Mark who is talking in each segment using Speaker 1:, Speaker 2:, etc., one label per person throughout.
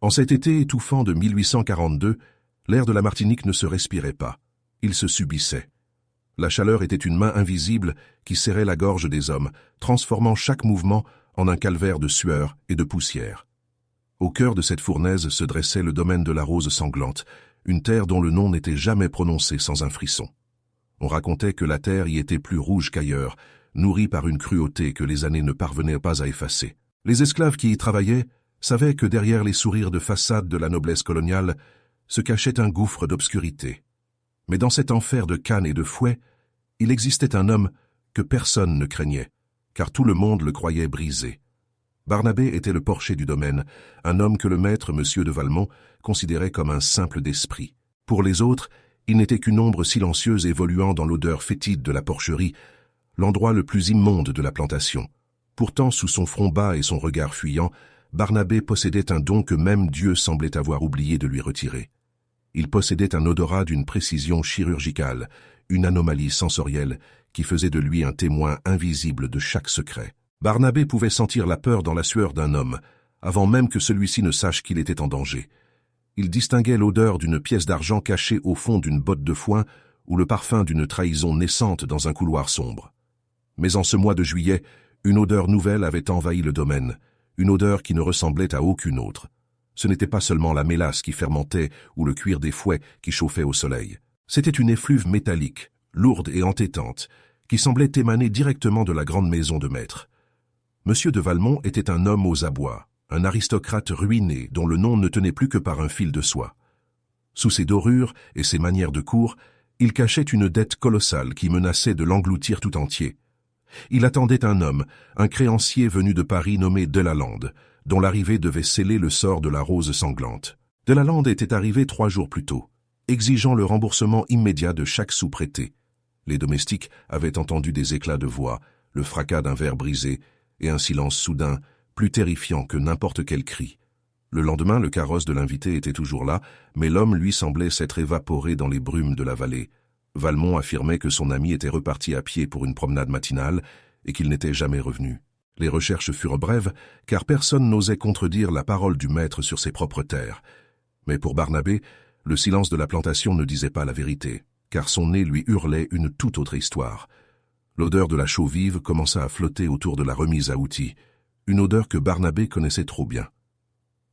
Speaker 1: En cet été étouffant de 1842, l'air de la Martinique ne se respirait pas. Il se subissait. La chaleur était une main invisible qui serrait la gorge des hommes, transformant chaque mouvement en un calvaire de sueur et de poussière. Au cœur de cette fournaise se dressait le domaine de la Rose Sanglante, une terre dont le nom n'était jamais prononcé sans un frisson. On racontait que la terre y était plus rouge qu'ailleurs, nourrie par une cruauté que les années ne parvenaient pas à effacer. Les esclaves qui y travaillaient savaient que derrière les sourires de façade de la noblesse coloniale se cachait un gouffre d'obscurité. Mais dans cet enfer de cannes et de fouets, il existait un homme que personne ne craignait, car tout le monde le croyait brisé. Barnabé était le porcher du domaine, un homme que le maître, M. de Valmont, considérait comme un simple d'esprit. Pour les autres, il n'était qu'une ombre silencieuse évoluant dans l'odeur fétide de la porcherie, l'endroit le plus immonde de la plantation. Pourtant, sous son front bas et son regard fuyant, Barnabé possédait un don que même Dieu semblait avoir oublié de lui retirer. Il possédait un odorat d'une précision chirurgicale, une anomalie sensorielle qui faisait de lui un témoin invisible de chaque secret. Barnabé pouvait sentir la peur dans la sueur d'un homme, avant même que celui-ci ne sache qu'il était en danger. Il distinguait l'odeur d'une pièce d'argent cachée au fond d'une botte de foin ou le parfum d'une trahison naissante dans un couloir sombre. Mais en ce mois de juillet, une odeur nouvelle avait envahi le domaine, une odeur qui ne ressemblait à aucune autre. Ce n'était pas seulement la mélasse qui fermentait ou le cuir des fouets qui chauffait au soleil. C'était une effluve métallique, lourde et entêtante, qui semblait émaner directement de la grande maison de maître. Monsieur de Valmont était un homme aux abois, un aristocrate ruiné dont le nom ne tenait plus que par un fil de soie. Sous ses dorures et ses manières de cour, il cachait une dette colossale qui menaçait de l'engloutir tout entier. Il attendait un homme, un créancier venu de Paris nommé Delalande, dont l'arrivée devait sceller le sort de la Rose Sanglante. Delalande était arrivé 3 jours plus tôt, exigeant le remboursement immédiat de chaque sou prêté. Les domestiques avaient entendu des éclats de voix, le fracas d'un verre brisé et un silence soudain, plus terrifiant que n'importe quel cri. Le lendemain, le carrosse de l'invité était toujours là, mais l'homme, lui, semblait s'être évaporé dans les brumes de la vallée. Valmont affirmait que son ami était reparti à pied pour une promenade matinale et qu'il n'était jamais revenu. Les recherches furent brèves, car personne n'osait contredire la parole du maître sur ses propres terres. Mais pour Barnabé, le silence de la plantation ne disait pas la vérité, car son nez lui hurlait une toute autre histoire. L'odeur de la chaux vive commença à flotter autour de la remise à outils, une odeur que Barnabé connaissait trop bien.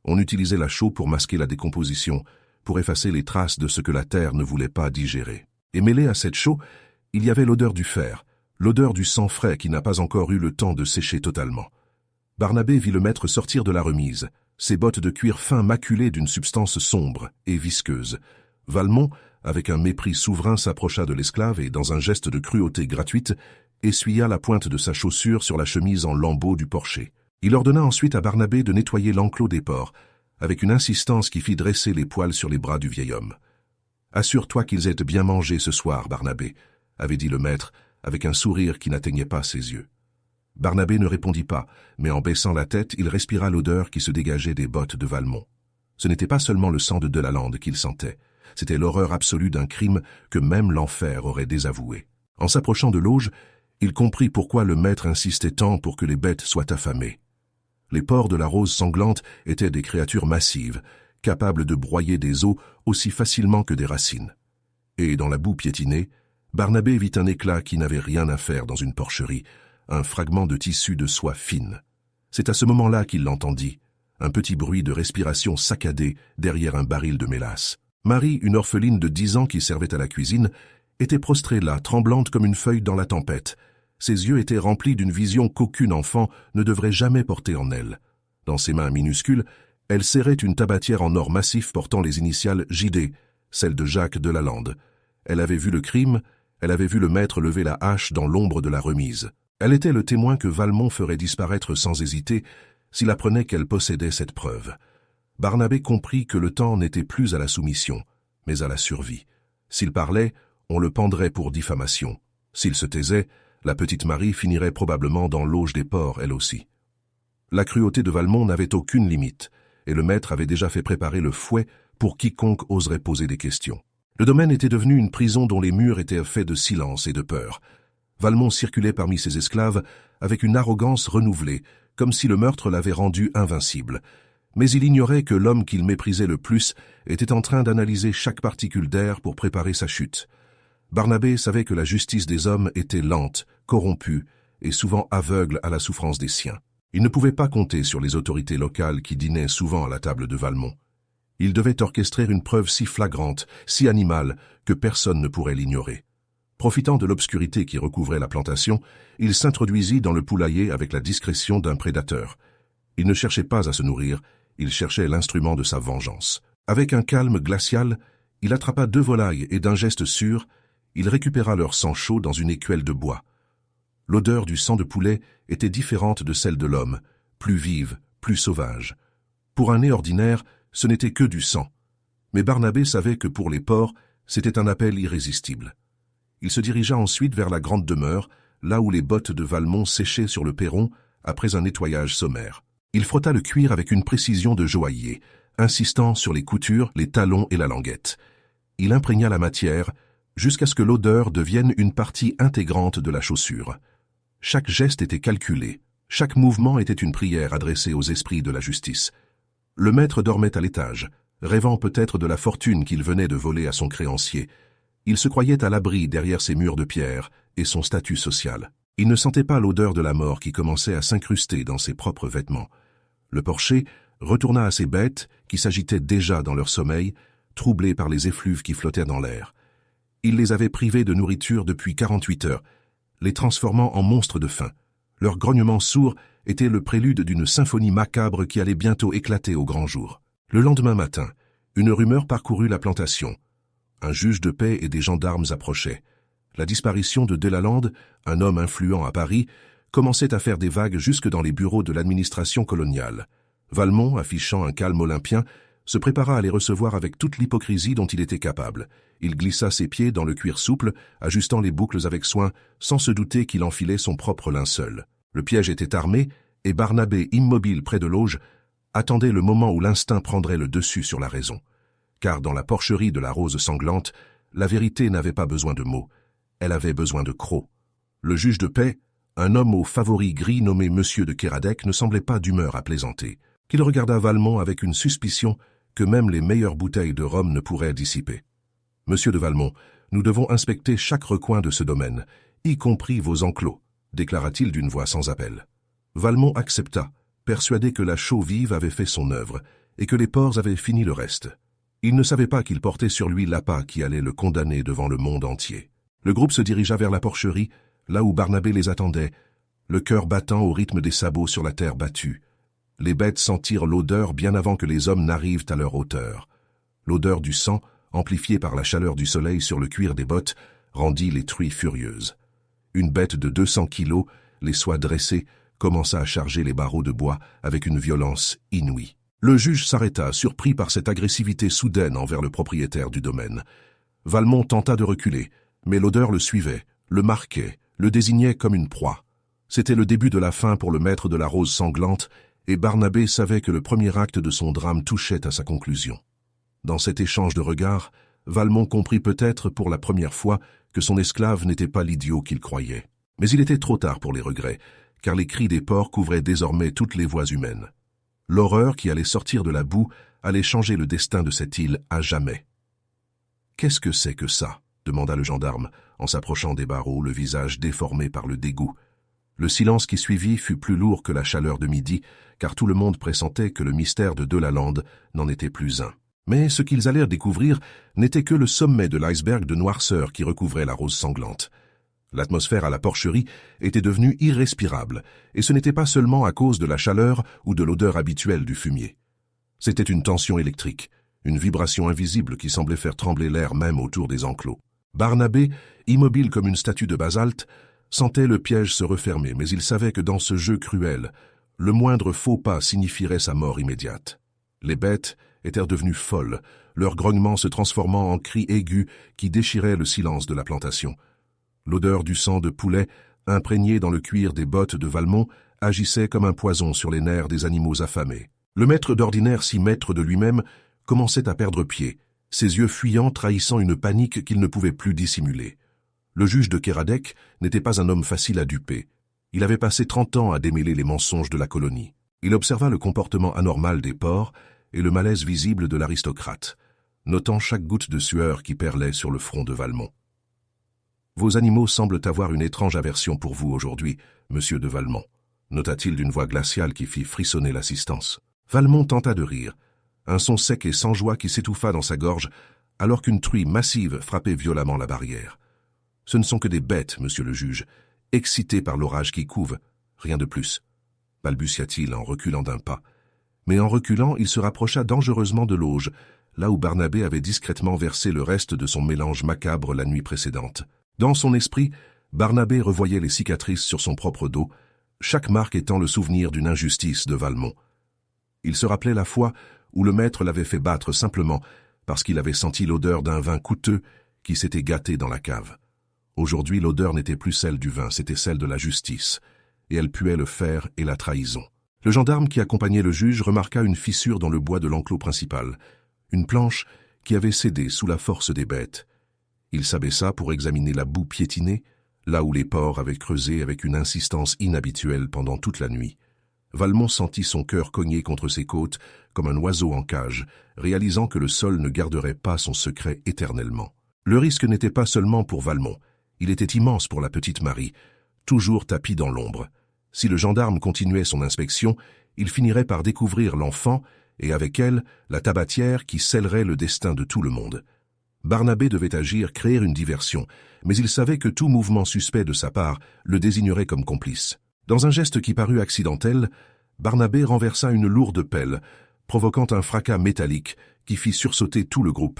Speaker 1: On utilisait la chaux pour masquer la décomposition, pour effacer les traces de ce que la terre ne voulait pas digérer. Et mêlée à cette chaux, il y avait l'odeur du fer, l'odeur du sang frais qui n'a pas encore eu le temps de sécher totalement. Barnabé vit le maître sortir de la remise, ses bottes de cuir fin maculées d'une substance sombre et visqueuse. Valmont, avec un mépris souverain, s'approcha de l'esclave et, dans un geste de cruauté gratuite, essuya la pointe de sa chaussure sur la chemise en lambeaux du porcher. Il ordonna ensuite à Barnabé de nettoyer l'enclos des porcs, avec une insistance qui fit dresser les poils sur les bras du vieil homme. « Assure-toi qu'ils aient bien mangé ce soir, Barnabé », avait dit le maître, avec un sourire qui n'atteignait pas ses yeux. Barnabé ne répondit pas, mais en baissant la tête, il respira l'odeur qui se dégageait des bottes de Valmont. Ce n'était pas seulement le sang de Delalande qu'il sentait, c'était l'horreur absolue d'un crime que même l'enfer aurait désavoué. En s'approchant de l'auge, il comprit pourquoi le maître insistait tant pour que les bêtes soient affamées. Les porcs de la Rose Sanglante étaient des créatures massives, capables de broyer des os aussi facilement que des racines. Et dans la boue piétinée, Barnabé vit un éclat qui n'avait rien à faire dans une porcherie, un fragment de tissu de soie fine. C'est à ce moment-là qu'il l'entendit, un petit bruit de respiration saccadée derrière un baril de mélasse. Marie, une orpheline de 10 ans qui servait à la cuisine, était prostrée là, tremblante comme une feuille dans la tempête. Ses yeux étaient remplis d'une vision qu'aucun enfant ne devrait jamais porter en elle. Dans ses mains minuscules, elle serrait une tabatière en or massif portant les initiales JD, celle de Jacques Delalande. Elle avait vu le crime, elle avait vu le maître lever la hache dans l'ombre de la remise. Elle était le témoin que Valmont ferait disparaître sans hésiter s'il apprenait qu'elle possédait cette preuve. Barnabé comprit que le temps n'était plus à la soumission, mais à la survie. S'il parlait, on le pendrait pour diffamation. S'il se taisait, la petite Marie finirait probablement dans l'auge des porcs, elle aussi. La cruauté de Valmont n'avait aucune limite, et le maître avait déjà fait préparer le fouet pour quiconque oserait poser des questions. Le domaine était devenu une prison dont les murs étaient faits de silence et de peur. Valmont circulait parmi ses esclaves avec une arrogance renouvelée, comme si le meurtre l'avait rendu invincible. Mais il ignorait que l'homme qu'il méprisait le plus était en train d'analyser chaque particule d'air pour préparer sa chute. Barnabé savait que la justice des hommes était lente, corrompue et souvent aveugle à la souffrance des siens. Il ne pouvait pas compter sur les autorités locales qui dînaient souvent à la table de Valmont. Il devait orchestrer une preuve si flagrante, si animale, que personne ne pourrait l'ignorer. Profitant de l'obscurité qui recouvrait la plantation, il s'introduisit dans le poulailler avec la discrétion d'un prédateur. Il ne cherchait pas à se nourrir, il cherchait l'instrument de sa vengeance. Avec un calme glacial, il attrapa 2 volailles et d'un geste sûr, il récupéra leur sang chaud dans une écuelle de bois. L'odeur du sang de poulet était différente de celle de l'homme, plus vive, plus sauvage. Pour un nez ordinaire, ce n'était que du sang. Mais Barnabé savait que pour les porcs, c'était un appel irrésistible. Il se dirigea ensuite vers la grande demeure, là où les bottes de Valmont séchaient sur le perron après un nettoyage sommaire. Il frotta le cuir avec une précision de joaillier, insistant sur les coutures, les talons et la languette. Il imprégna la matière jusqu'à ce que l'odeur devienne une partie intégrante de la chaussure. Chaque geste était calculé, chaque mouvement était une prière adressée aux esprits de la justice. Le maître dormait à l'étage, rêvant peut-être de la fortune qu'il venait de voler à son créancier. Il se croyait à l'abri derrière ses murs de pierre et son statut social. Il ne sentait pas l'odeur de la mort qui commençait à s'incruster dans ses propres vêtements. Le porcher retourna à ses bêtes qui s'agitaient déjà dans leur sommeil, troublées par les effluves qui flottaient dans l'air. Il les avait privés de nourriture depuis 48 heures, les transformant en monstres de faim. Leur grognement sourd était le prélude d'une symphonie macabre qui allait bientôt éclater au grand jour. Le lendemain matin, une rumeur parcourut la plantation. Un juge de paix et des gendarmes approchaient. La disparition de Delalande, un homme influent à Paris, commençait à faire des vagues jusque dans les bureaux de l'administration coloniale. Valmont, affichant un calme olympien, se prépara à les recevoir avec toute l'hypocrisie dont il était capable. Il glissa ses pieds dans le cuir souple, ajustant les boucles avec soin, sans se douter qu'il enfilait son propre linceul. Le piège était armé, et Barnabé, immobile près de l'auge, attendait le moment où l'instinct prendrait le dessus sur la raison. Car dans la porcherie de la rose sanglante, la vérité n'avait pas besoin de mots, elle avait besoin de crocs. Le juge de paix, un homme aux favoris gris nommé Monsieur de Kéradec, ne semblait pas d'humeur à plaisanter, qu'il regarda Valmont avec une suspicion que même les meilleures bouteilles de rhum ne pourraient dissiper. « Monsieur de Valmont, nous devons inspecter chaque recoin de ce domaine, y compris vos enclos, déclara-t-il d'une voix sans appel. Valmont accepta, persuadé que la chaux vive avait fait son œuvre et que les porcs avaient fini le reste. Il ne savait pas qu'il portait sur lui l'appât qui allait le condamner devant le monde entier. Le groupe se dirigea vers la porcherie, là où Barnabé les attendait, le cœur battant au rythme des sabots sur la terre battue. Les bêtes sentirent l'odeur bien avant que les hommes n'arrivent à leur hauteur. L'odeur du sang, amplifiée par la chaleur du soleil sur le cuir des bottes, rendit les truies furieuses. Une bête de 200 kilos, les soies dressées, commença à charger les barreaux de bois avec une violence inouïe. Le juge s'arrêta, surpris par cette agressivité soudaine envers le propriétaire du domaine. Valmont tenta de reculer, mais l'odeur le suivait, le marquait, le désignait comme une proie. C'était le début de la fin pour le maître de la rose sanglante, et Barnabé savait que le premier acte de son drame touchait à sa conclusion. Dans cet échange de regards, Valmont comprit peut-être pour la première fois que son esclave n'était pas l'idiot qu'il croyait. Mais il était trop tard pour les regrets, car les cris des porcs couvraient désormais toutes les voix humaines. L'horreur qui allait sortir de la boue allait changer le destin de cette île à jamais. « Qu'est-ce que c'est que ça ?» demanda le gendarme, en s'approchant des barreaux, le visage déformé par le dégoût. Le silence qui suivit fut plus lourd que la chaleur de midi, car tout le monde pressentait que le mystère de Delalande n'en était plus un. Mais ce qu'ils allèrent découvrir n'était que le sommet de l'iceberg de noirceur qui recouvrait la rose sanglante. L'atmosphère à la porcherie était devenue irrespirable, et ce n'était pas seulement à cause de la chaleur ou de l'odeur habituelle du fumier. C'était une tension électrique, une vibration invisible qui semblait faire trembler l'air même autour des enclos. Barnabé, immobile comme une statue de basalte, sentait le piège se refermer, mais il savait que dans ce jeu cruel, le moindre faux pas signifierait sa mort immédiate. Les bêtes étaient devenues folles, leurs grognements se transformant en cris aigus qui déchiraient le silence de la plantation. L'odeur du sang de poulet, imprégnée dans le cuir des bottes de Valmont, agissait comme un poison sur les nerfs des animaux affamés. Le maître d'ordinaire, si maître de lui-même, commençait à perdre pied, ses yeux fuyants trahissant une panique qu'il ne pouvait plus dissimuler. Le juge de Kéradec n'était pas un homme facile à duper. Il avait passé 30 ans à démêler les mensonges de la colonie. Il observa le comportement anormal des porcs et le malaise visible de l'aristocrate, notant chaque goutte de sueur qui perlait sur le front de Valmont. « Vos animaux semblent avoir une étrange aversion pour vous aujourd'hui, monsieur de Valmont, nota-t-il d'une voix glaciale qui fit frissonner l'assistance. Valmont tenta de rire, un son sec et sans joie qui s'étouffa dans sa gorge alors qu'une truie massive frappait violemment la barrière. « Ce ne sont que des bêtes, monsieur le juge, excités par l'orage qui couve, rien de plus, balbutia-t-il en reculant d'un pas. Mais en reculant, il se rapprocha dangereusement de l'auge, là où Barnabé avait discrètement versé le reste de son mélange macabre la nuit précédente. Dans son esprit, Barnabé revoyait les cicatrices sur son propre dos, chaque marque étant le souvenir d'une injustice de Valmont. Il se rappelait la fois où le maître l'avait fait battre simplement parce qu'il avait senti l'odeur d'un vin coûteux qui s'était gâté dans la cave. Aujourd'hui, l'odeur n'était plus celle du vin, c'était celle de la justice, et elle puait le fer et la trahison. Le gendarme qui accompagnait le juge remarqua une fissure dans le bois de l'enclos principal, une planche qui avait cédé sous la force des bêtes. Il s'abaissa pour examiner la boue piétinée, là où les porcs avaient creusé avec une insistance inhabituelle pendant toute la nuit. Valmont sentit son cœur cogner contre ses côtes comme un oiseau en cage, réalisant que le sol ne garderait pas son secret éternellement. Le risque n'était pas seulement pour Valmont, il était immense pour la petite Marie, toujours tapie dans l'ombre. Si le gendarme continuait son inspection, il finirait par découvrir l'enfant et avec elle la tabatière qui scellerait le destin de tout le monde. Barnabé devait agir, créer une diversion, mais il savait que tout mouvement suspect de sa part le désignerait comme complice. Dans un geste qui parut accidentel, Barnabé renversa une lourde pelle, provoquant un fracas métallique qui fit sursauter tout le groupe.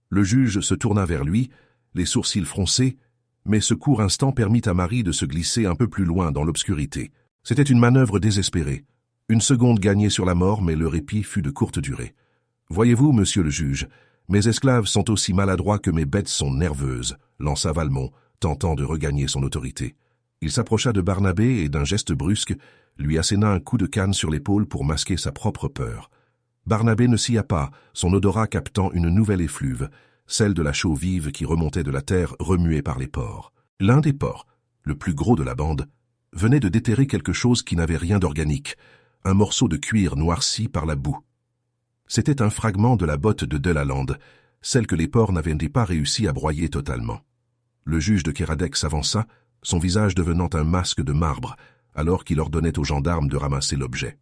Speaker 1: Le juge se tourna vers lui, les sourcils froncés, mais ce court instant permit à Marie de se glisser un peu plus loin dans l'obscurité. C'était une manœuvre désespérée. Une seconde gagnée sur la mort, mais le répit fut de courte durée. « Voyez-vous, monsieur le juge, mes esclaves sont aussi maladroits que mes bêtes sont nerveuses, » lança Valmont, tentant de regagner son autorité. Il s'approcha de Barnabé et d'un geste brusque, lui asséna un coup de canne sur l'épaule pour masquer sa propre peur. Barnabé ne sia pas, son odorat captant une nouvelle effluve, celle de la chaux vive qui remontait de la terre remuée par les porcs. L'un des porcs, le plus gros de la bande, venait de déterrer quelque chose qui n'avait rien d'organique, un morceau de cuir noirci par la boue. C'était un fragment de la botte de Delalande, celle que les porcs n'avaient pas réussi à broyer totalement. Le juge de Kéradec s'avança, son visage devenant un masque de marbre, alors qu'il ordonnait aux gendarmes de ramasser l'objet.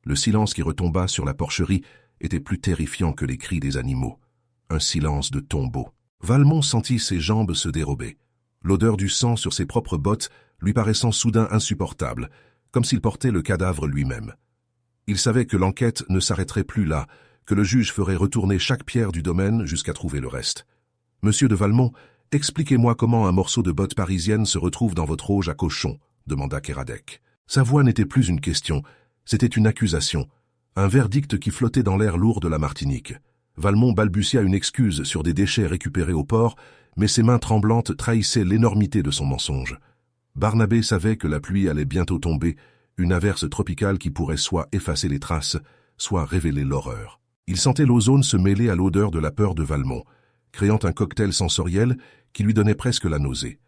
Speaker 1: Le silence qui retomba sur la porcherie était plus terrifiant que les cris des animaux. Un silence de tombeau. Valmont sentit ses jambes se dérober, l'odeur du sang sur ses propres bottes lui paraissant soudain insupportable, comme s'il portait le cadavre lui-même. Il savait que l'enquête ne s'arrêterait plus là, que le juge ferait retourner chaque pierre du domaine jusqu'à trouver le reste. « Monsieur de Valmont, expliquez-moi comment un morceau de botte parisienne se retrouve dans votre auge à cochon, » demanda Kéradec. Sa voix n'était plus une question, c'était une accusation, un verdict qui flottait dans l'air lourd de la Martinique. Valmont balbutia une excuse sur des déchets récupérés au port, mais ses mains tremblantes trahissaient l'énormité de son mensonge. Barnabé savait que la pluie allait bientôt tomber, une averse tropicale qui pourrait soit effacer les traces, soit révéler l'horreur. Il sentait l'ozone se mêler à l'odeur de la peur de Valmont, créant un cocktail sensoriel qui lui donnait presque la nausée.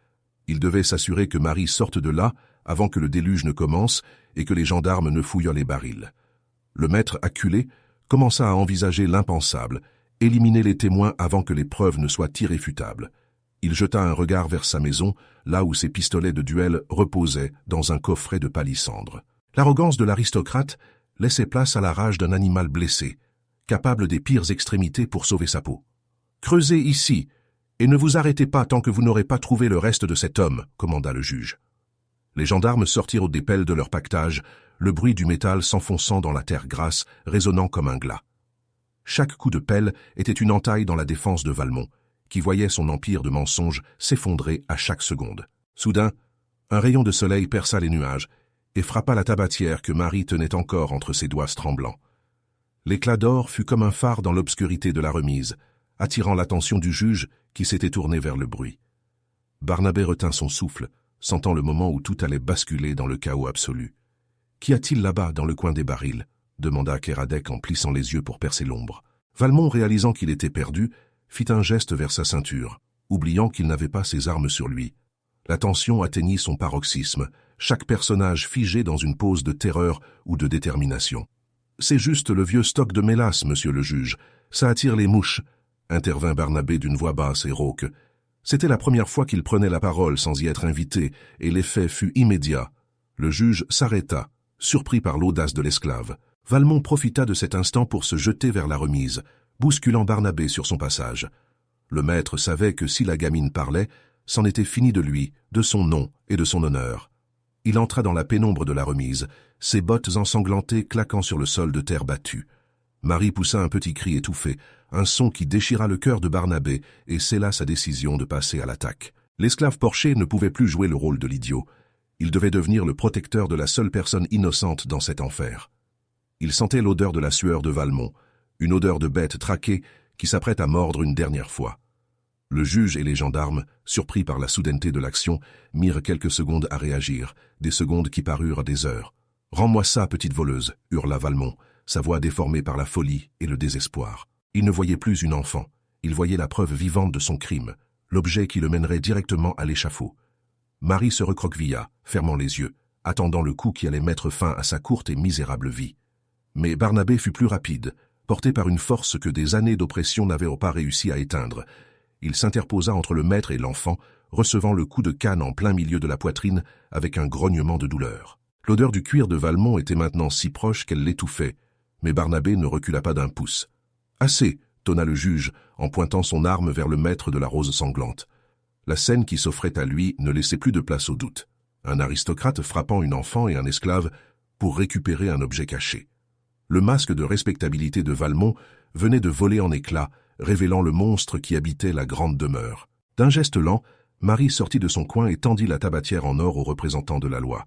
Speaker 1: Il devait s'assurer que Marie sorte de là avant que le déluge ne commence et que les gendarmes ne fouillent les barils. Le maître, acculé, commença à envisager l'impensable, éliminer les témoins avant que les preuves ne soient irréfutables. Il jeta un regard vers sa maison, là où ses pistolets de duel reposaient dans un coffret de palissandre. L'arrogance de l'aristocrate laissait place à la rage d'un animal blessé, capable des pires extrémités pour sauver sa peau. « Creusez ici, et ne vous arrêtez pas tant que vous n'aurez pas trouvé le reste de cet homme, » commanda le juge. Les gendarmes sortirent des pelles de leur paquetage, le bruit du métal s'enfonçant dans la terre grasse, résonnant comme un glas. Chaque coup de pelle était une entaille dans la défense de Valmont, qui voyait son empire de mensonges s'effondrer à chaque seconde. Soudain, un rayon de soleil perça les nuages et frappa la tabatière que Marie tenait encore entre ses doigts tremblants. L'éclat d'or fut comme un phare dans l'obscurité de la remise, attirant l'attention du juge qui s'était tourné vers le bruit. Barnabé retint son souffle, sentant le moment où tout allait basculer dans le chaos absolu. « Qu'y a-t-il là-bas, dans le coin des barils ?» demanda Kéradec en plissant les yeux pour percer l'ombre. Valmont, réalisant qu'il était perdu, fit un geste vers sa ceinture, oubliant qu'il n'avait pas ses armes sur lui. La tension atteignit son paroxysme, chaque personnage figé dans une pose de terreur ou de détermination. « C'est juste le vieux stock de mélasse, monsieur le juge. Ça attire les mouches », intervint Barnabé d'une voix basse et rauque. C'était la première fois qu'il prenait la parole sans y être invité, et l'effet fut immédiat. Le juge s'arrêta, surpris par l'audace de l'esclave. Valmont profita de cet instant pour se jeter vers la remise, bousculant Barnabé sur son passage. Le maître savait que si la gamine parlait, c'en était fini de lui, de son nom et de son honneur. Il entra dans la pénombre de la remise, ses bottes ensanglantées claquant sur le sol de terre battue. Marie poussa un petit cri étouffé, un son qui déchira le cœur de Barnabé et scella sa décision de passer à l'attaque. L'esclave Porcher ne pouvait plus jouer le rôle de l'idiot. Il devait devenir le protecteur de la seule personne innocente dans cet enfer. Il sentait l'odeur de la sueur de Valmont, une odeur de bête traquée qui s'apprête à mordre une dernière fois. Le juge et les gendarmes, surpris par la soudaineté de l'action, mirent quelques secondes à réagir, des secondes qui parurent des heures. « Rends-moi ça, petite voleuse » hurla Valmont, sa voix déformée par la folie et le désespoir. Il ne voyait plus une enfant, il voyait la preuve vivante de son crime, l'objet qui le mènerait directement à l'échafaud. Marie se recroquevilla, fermant les yeux, attendant le coup qui allait mettre fin à sa courte et misérable vie. Mais Barnabé fut plus rapide, porté par une force que des années d'oppression n'avaient pas réussi à éteindre. Il s'interposa entre le maître et l'enfant, recevant le coup de canne en plein milieu de la poitrine avec un grognement de douleur. L'odeur du cuir de Valmont était maintenant si proche qu'elle l'étouffait, mais Barnabé ne recula pas d'un pouce. « Assez !» tonna le juge, en pointant son arme vers le maître de la rose sanglante. La scène qui s'offrait à lui ne laissait plus de place au doute. Un aristocrate frappant une enfant et un esclave pour récupérer un objet caché. Le masque de respectabilité de Valmont venait de voler en éclats, révélant le monstre qui habitait la grande demeure. D'un geste lent, Marie sortit de son coin et tendit la tabatière en or aux représentants de la loi.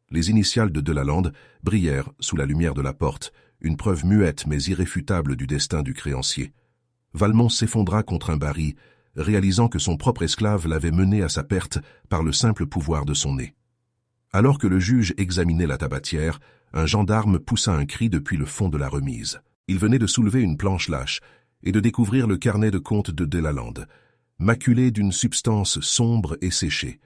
Speaker 1: Les initiales de Delalande brillèrent sous la lumière de la porte, une preuve muette mais irréfutable du destin du créancier. Valmont s'effondra contre un baril, réalisant que son propre esclave l'avait mené à sa perte par le simple pouvoir de son nez. Alors que le juge examinait la tabatière, un gendarme poussa un cri depuis le fond de la remise. Il venait de soulever une planche lâche et de découvrir le carnet de compte de Delalande, maculé d'une substance sombre et séchée.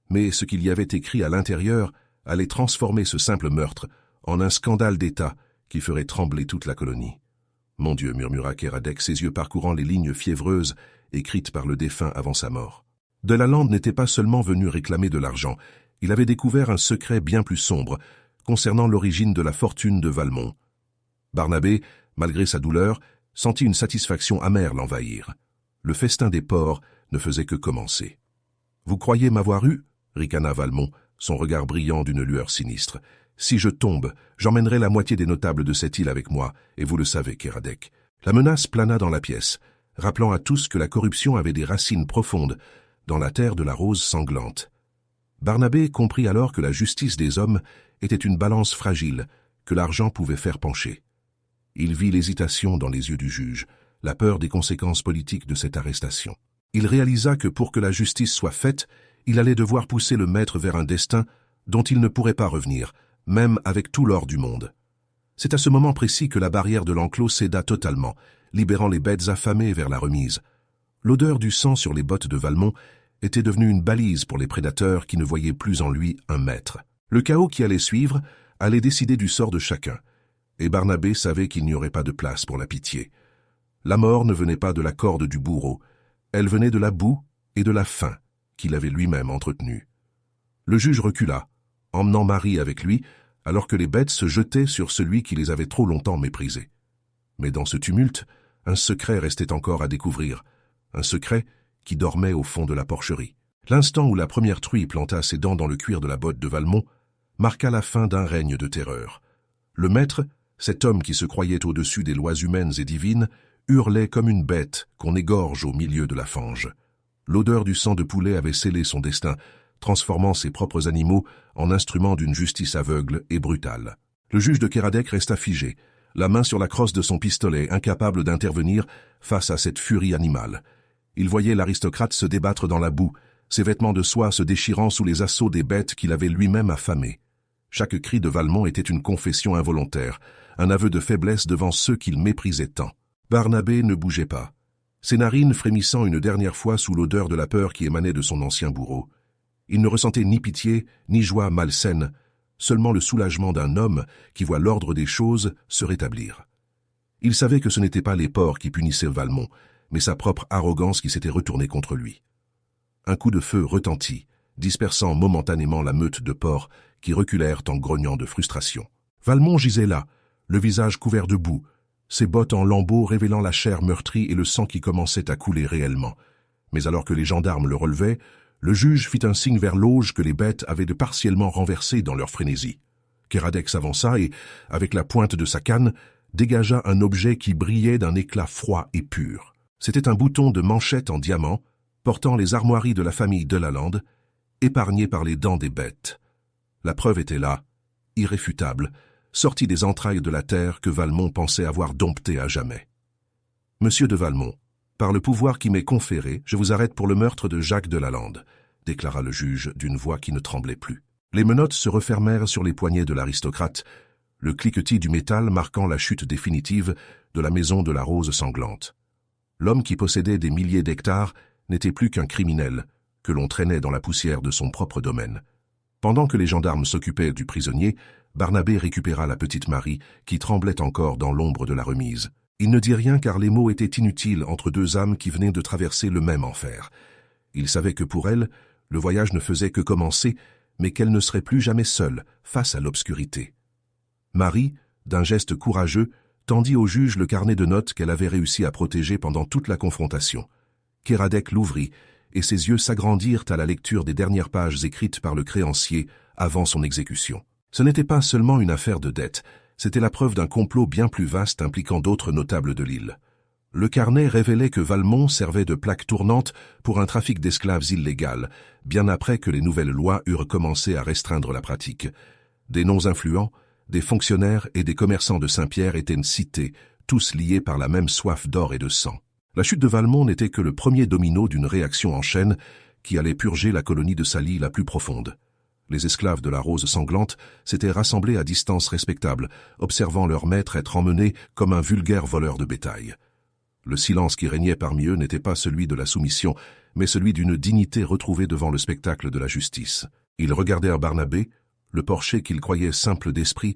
Speaker 1: Mais ce qu'il y avait écrit à l'intérieur allait transformer ce simple meurtre en un scandale d'État qui ferait trembler toute la colonie. « Mon Dieu » murmura Kéradec, ses yeux parcourant les lignes fiévreuses écrites par le défunt avant sa mort. Delalande n'était pas seulement venu réclamer de l'argent, il avait découvert un secret bien plus sombre concernant l'origine de la fortune de Valmont. Barnabé, malgré sa douleur, sentit une satisfaction amère l'envahir. Le festin des porcs ne faisait que commencer. « Vous croyez m'avoir eu » ricana Valmont, son regard brillant d'une lueur sinistre. « Si je tombe, j'emmènerai la moitié des notables de cette île avec moi, et vous le savez, Kéradec. » La menace plana dans la pièce, rappelant à tous que la corruption avait des racines profondes dans la terre de la rose sanglante. Barnabé comprit alors que la justice des hommes était une balance fragile que l'argent pouvait faire pencher. Il vit l'hésitation dans les yeux du juge, la peur des conséquences politiques de cette arrestation. Il réalisa que pour que la justice soit faite, il allait devoir pousser le maître vers un destin dont il ne pourrait pas revenir, même avec tout l'or du monde. C'est à ce moment précis que la barrière de l'enclos céda totalement, libérant les bêtes affamées vers la remise. L'odeur du sang sur les bottes de Valmont était devenue une balise pour les prédateurs qui ne voyaient plus en lui un maître. Le chaos qui allait suivre allait décider du sort de chacun, et Barnabé savait qu'il n'y aurait pas de place pour la pitié. La mort ne venait pas de la corde du bourreau, elle venait de la boue et de la faim qu'il avait lui-même entretenue. Le juge recula, emmenant Marie avec lui, alors que les bêtes se jetaient sur celui qui les avait trop longtemps méprisés. Mais dans ce tumulte, un secret restait encore à découvrir, un secret qui dormait au fond de la porcherie. L'instant où la première truie planta ses dents dans le cuir de la botte de Valmont marqua la fin d'un règne de terreur. Le maître, cet homme qui se croyait au-dessus des lois humaines et divines, hurlait comme une bête qu'on égorge au milieu de la fange. L'odeur du sang de poulet avait scellé son destin, transformant ses propres animaux en instruments d'une justice aveugle et brutale. Le juge de Kéradec resta figé, la main sur la crosse de son pistolet, incapable d'intervenir face à cette furie animale. Il voyait l'aristocrate se débattre dans la boue, ses vêtements de soie se déchirant sous les assauts des bêtes qu'il avait lui-même affamées. Chaque cri de Valmont était une confession involontaire, un aveu de faiblesse devant ceux qu'il méprisait tant. Barnabé ne bougeait pas, ses narines frémissant une dernière fois sous l'odeur de la peur qui émanait de son ancien bourreau. Il ne ressentait ni pitié, ni joie malsaine, seulement le soulagement d'un homme qui voit l'ordre des choses se rétablir. Il savait que ce n'était pas les porcs qui punissaient Valmont, mais sa propre arrogance qui s'était retournée contre lui. Un coup de feu retentit, dispersant momentanément la meute de porcs qui reculèrent en grognant de frustration. Valmont gisait là, le visage couvert de boue, ses bottes en lambeaux révélant la chair meurtrie et le sang qui commençait à couler réellement. Mais alors que les gendarmes le relevaient, le juge fit un signe vers l'auge que les bêtes avaient de partiellement renversé dans leur frénésie. Kéradec s'avança et, avec la pointe de sa canne, dégagea un objet qui brillait d'un éclat froid et pur. C'était un bouton de manchette en diamant, portant les armoiries de la famille Delalande, épargnées par les dents des bêtes. La preuve était là, irréfutable, sortie des entrailles de la terre que Valmont pensait avoir domptée à jamais. « Monsieur de Valmont, par le pouvoir qui m'est conféré, je vous arrête pour le meurtre de Jacques Delalande, » déclara le juge d'une voix qui ne tremblait plus. Les menottes se refermèrent sur les poignets de l'aristocrate, le cliquetis du métal marquant la chute définitive de la maison de la Rose sanglante. L'homme qui possédait des milliers d'hectares n'était plus qu'un criminel, que l'on traînait dans la poussière de son propre domaine. Pendant que les gendarmes s'occupaient du prisonnier, Barnabé récupéra la petite Marie, qui tremblait encore dans l'ombre de la remise. Il ne dit rien car les mots étaient inutiles entre deux âmes qui venaient de traverser le même enfer. Il savait que pour elle, le voyage ne faisait que commencer, mais qu'elle ne serait plus jamais seule face à l'obscurité. Marie, d'un geste courageux, tendit au juge le carnet de notes qu'elle avait réussi à protéger pendant toute la confrontation. Kéradec l'ouvrit, et ses yeux s'agrandirent à la lecture des dernières pages écrites par le créancier avant son exécution. Ce n'était pas seulement une affaire de dette, c'était la preuve d'un complot bien plus vaste impliquant d'autres notables de l'île. Le carnet révélait que Valmont servait de plaque tournante pour un trafic d'esclaves illégal, bien après que les nouvelles lois eurent commencé à restreindre la pratique. Des noms influents, des fonctionnaires et des commerçants de Saint-Pierre étaient cités, tous liés par la même soif d'or et de sang. La chute de Valmont n'était que le premier domino d'une réaction en chaîne qui allait purger la colonie de Sally la plus profonde. Les esclaves de la Rose sanglante s'étaient rassemblés à distance respectable, observant leur maître être emmené comme un vulgaire voleur de bétail. Le silence qui régnait parmi eux n'était pas celui de la soumission, mais celui d'une dignité retrouvée devant le spectacle de la justice. Ils regardèrent Barnabé, le porcher qu'ils croyaient simple d'esprit,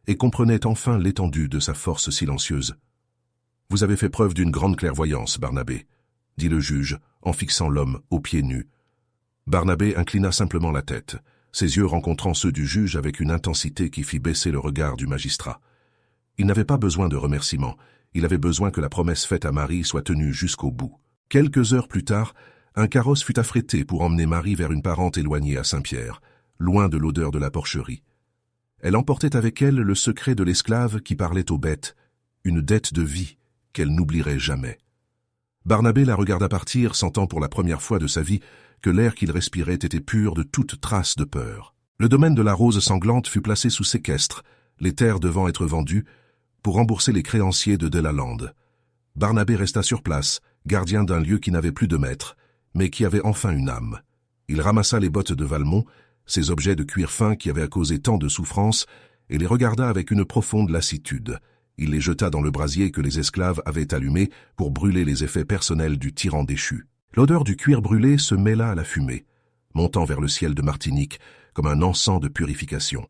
Speaker 1: et comprenaient enfin l'étendue de sa force silencieuse. « Vous avez fait preuve d'une grande clairvoyance, Barnabé, » dit le juge, en fixant l'homme aux pieds nus. Barnabé inclina simplement la tête, ses yeux rencontrant ceux du juge avec une intensité qui fit baisser le regard du magistrat. Il n'avait pas besoin de remerciements, il avait besoin que la promesse faite à Marie soit tenue jusqu'au bout. Quelques heures plus tard, un carrosse fut affrété pour emmener Marie vers une parente éloignée à Saint-Pierre, loin de l'odeur de la porcherie. Elle emportait avec elle le secret de l'esclave qui parlait aux bêtes, une dette de vie qu'elle n'oublierait jamais. Barnabé la regarda partir, sentant pour la première fois de sa vie que l'air qu'il respirait était pur de toute trace de peur. Le domaine de la Rose sanglante fut placé sous séquestre, les terres devant être vendues, pour rembourser les créanciers de Delalande. Barnabé resta sur place, gardien d'un lieu qui n'avait plus de maître, mais qui avait enfin une âme. Il ramassa les bottes de Valmont, ces objets de cuir fin qui avaient causé tant de souffrance, et les regarda avec une profonde lassitude. Il les jeta dans le brasier que les esclaves avaient allumé pour brûler les effets personnels du tyran déchu. L'odeur du cuir brûlé se mêla à la fumée, montant vers le ciel de Martinique comme un encens de purification.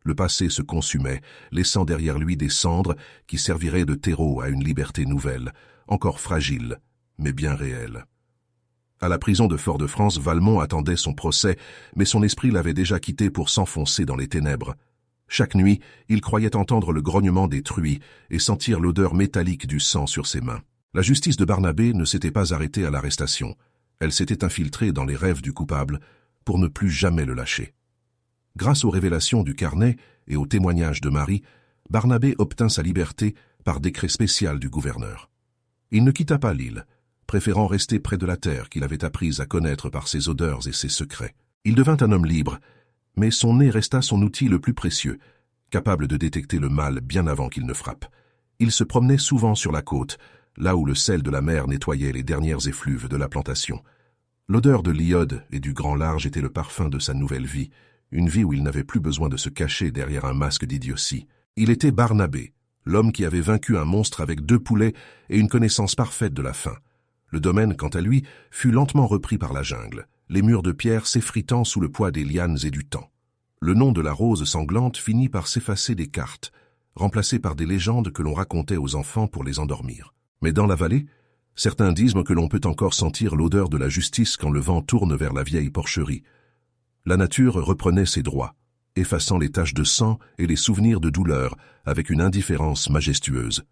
Speaker 1: Le passé se consumait, laissant derrière lui des cendres qui serviraient de terreau à une liberté nouvelle, encore fragile, mais bien réelle. À la prison de Fort-de-France, Valmont attendait son procès, mais son esprit l'avait déjà quitté pour s'enfoncer dans les ténèbres. Chaque nuit, il croyait entendre le grognement des truies et sentir l'odeur métallique du sang sur ses mains. La justice de Barnabé ne s'était pas arrêtée à l'arrestation. Elle s'était infiltrée dans les rêves du coupable pour ne plus jamais le lâcher. Grâce aux révélations du carnet et aux témoignages de Marie, Barnabé obtint sa liberté par décret spécial du gouverneur. Il ne quitta pas l'île, préférant rester près de la terre qu'il avait apprise à connaître par ses odeurs et ses secrets. Il devint un homme libre, mais son nez resta son outil le plus précieux, capable de détecter le mal bien avant qu'il ne frappe. Il se promenait souvent sur la côte, là où le sel de la mer nettoyait les dernières effluves de la plantation. L'odeur de l'iode et du grand large était le parfum de sa nouvelle vie, une vie où il n'avait plus besoin de se cacher derrière un masque d'idiotie. Il était Barnabé, l'homme qui avait vaincu un monstre avec 2 poulets et une connaissance parfaite de la faim. Le domaine, quant à lui, fut lentement repris par la jungle. les murs de pierre s'effritant sous le poids des lianes et du temps. Le nom de la rose sanglante finit par s'effacer des cartes, remplacé par des légendes que l'on racontait aux enfants pour les endormir. Mais dans la vallée, certains disent que l'on peut encore sentir l'odeur de la justice quand le vent tourne vers la vieille porcherie. La nature reprenait ses droits, effaçant les taches de sang et les souvenirs de douleur avec une indifférence majestueuse.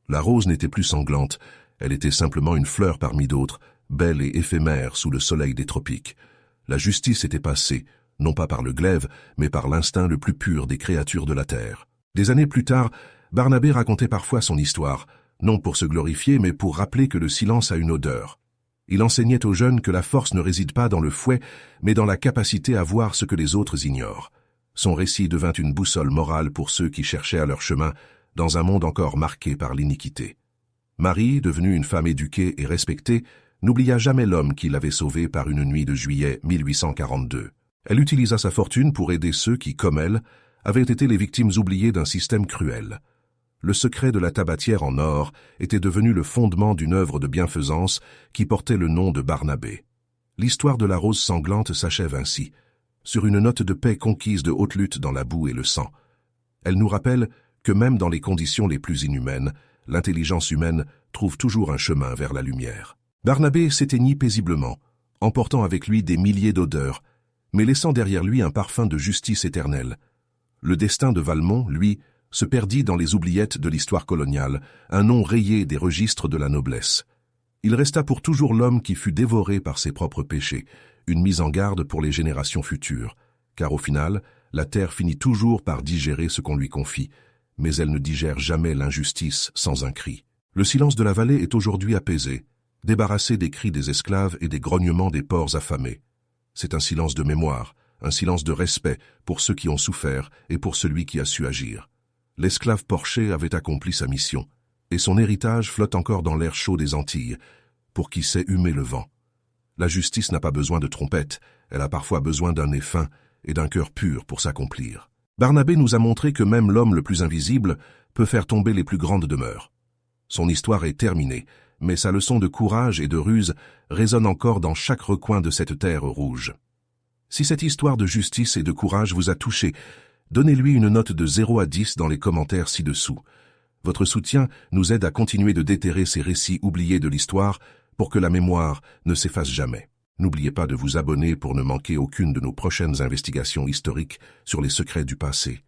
Speaker 1: La rose n'était plus sanglante, elle était simplement une fleur parmi d'autres, belle et éphémère sous le soleil des tropiques. La justice était passée, non pas par le glaive, mais par l'instinct le plus pur des créatures de la terre. Des années plus tard, Barnabé racontait parfois son histoire, non pour se glorifier, mais pour rappeler que le silence a une odeur. Il enseignait aux jeunes que la force ne réside pas dans le fouet, mais dans la capacité à voir ce que les autres ignorent. Son récit devint une boussole morale pour ceux qui cherchaient à leur chemin dans un monde encore marqué par l'iniquité. Marie, devenue une femme éduquée et respectée, n'oublia jamais l'homme qui l'avait sauvée par une nuit de juillet 1842. Elle utilisa sa fortune pour aider ceux qui, comme elle, avaient été les victimes oubliées d'un système cruel. Le secret de la tabatière en or était devenu le fondement d'une œuvre de bienfaisance qui portait le nom de Barnabé. L'histoire de la rose sanglante s'achève ainsi, sur une note de paix conquise de haute lutte dans la boue et le sang. Elle nous rappelle que même dans les conditions les plus inhumaines, l'intelligence humaine trouve toujours un chemin vers la lumière. Barnabé s'éteignit paisiblement, emportant avec lui des milliers d'odeurs, mais laissant derrière lui un parfum de justice éternelle. Le destin de Valmont, lui, se perdit dans les oubliettes de l'histoire coloniale, un nom rayé des registres de la noblesse. Il resta pour toujours l'homme qui fut dévoré par ses propres péchés, une mise en garde pour les générations futures, car au final, la terre finit toujours par digérer ce qu'on lui confie, mais elle ne digère jamais l'injustice sans un cri. Le silence de la vallée est aujourd'hui apaisé, débarrassé des cris des esclaves et des grognements des porcs affamés. C'est un silence de mémoire, un silence de respect pour ceux qui ont souffert et pour celui qui a su agir. L'esclave porché avait accompli sa mission, et son héritage flotte encore dans l'air chaud des Antilles, pour qui sait humer le vent. La justice n'a pas besoin de trompette, elle a parfois besoin d'un nez fin et d'un cœur pur pour s'accomplir. Barnabé nous a montré que même l'homme le plus invisible peut faire tomber les plus grandes demeures. Son histoire est terminée, mais sa leçon de courage et de ruse résonne encore dans chaque recoin de cette terre rouge. Si cette histoire de justice et de courage vous a touché, donnez-lui une note de 0 à 10 dans les commentaires ci-dessous. Votre soutien nous aide à continuer de déterrer ces récits oubliés de l'histoire pour que la mémoire ne s'efface jamais. N'oubliez pas de vous abonner pour ne manquer aucune de nos prochaines investigations historiques sur les secrets du passé.